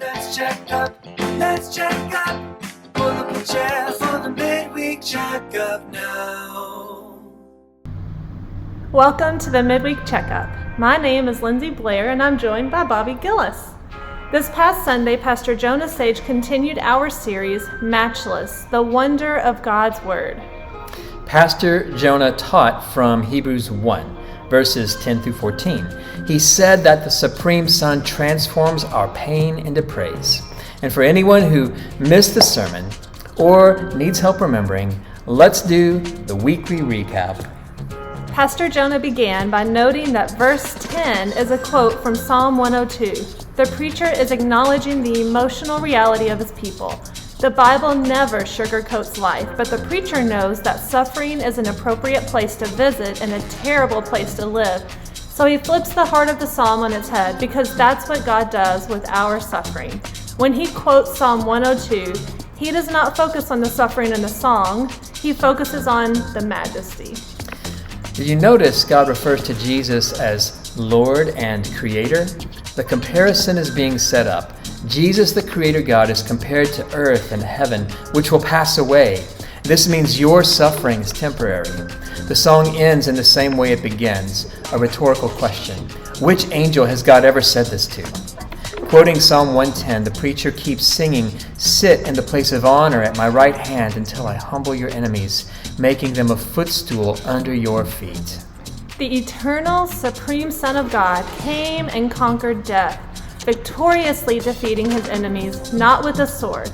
Let's check up. Let's check up. Pull up a chair for the Midweek Checkup now. Welcome to the Midweek Checkup. My name is Lindsey Blair and I'm joined by Bobby Gilles. This past Sunday, Pastor Jonah Sage continued our series, Matchless, the Wonder of God's Word. Pastor Jonah taught from Hebrews 1, verses 10 through 14. He said that the Supreme Son transforms our pain into praise. And for anyone who missed the sermon or needs help remembering, let's do the weekly recap. Pastor Jonah began by noting that verse 10 is a quote from Psalm 102. The preacher is acknowledging the emotional reality of his people. The Bible never sugarcoats life, but the preacher knows that suffering is an appropriate place to visit and a terrible place to live. So he flips the heart of the psalm on its head because that's what God does with our suffering. When he quotes Psalm 102, he does not focus on the suffering in the song, he focuses on the majesty. Did you notice God refers to Jesus as Lord and Creator? The comparison is being set up. Jesus, the Creator God, is compared to earth and heaven, which will pass away. This means your suffering is temporary. The song ends in the same way it begins, a rhetorical question. Which angel has God ever said this to? Quoting Psalm 110, the preacher keeps singing, "Sit in the place of honor at my right hand until I humble your enemies, making them a footstool under your feet." The eternal, supreme Son of God came and conquered death, victoriously defeating his enemies, not with a sword.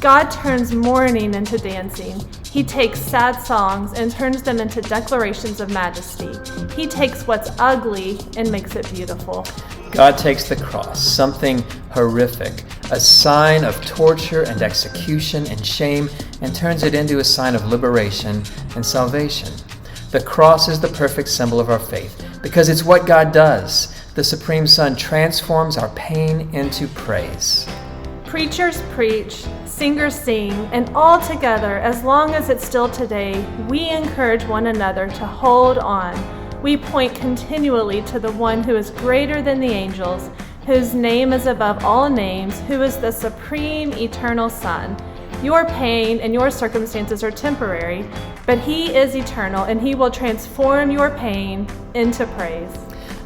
God turns mourning into dancing. He takes sad songs and turns them into declarations of majesty. He takes what's ugly and makes it beautiful. God takes the cross, something horrific, a sign of torture and execution and shame, and turns it into a sign of liberation and salvation. The cross is the perfect symbol of our faith because it's what God does. The Supreme Son transforms our pain into praise. Preachers preach, singers sing, and all together, as long as it's still today, we encourage one another to hold on. We point continually to the one who is greater than the angels, whose name is above all names, who is the supreme eternal Son. Your pain and your circumstances are temporary, but he is eternal and he will transform your pain into praise.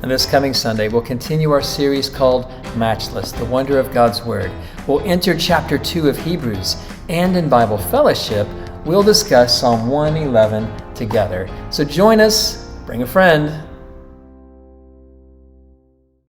And this coming Sunday, we'll continue our series called Matchless, the Wonder of God's Word. We'll enter chapter 2 of Hebrews, and in Bible Fellowship, we'll discuss Psalm 111 together. So join us, bring a friend.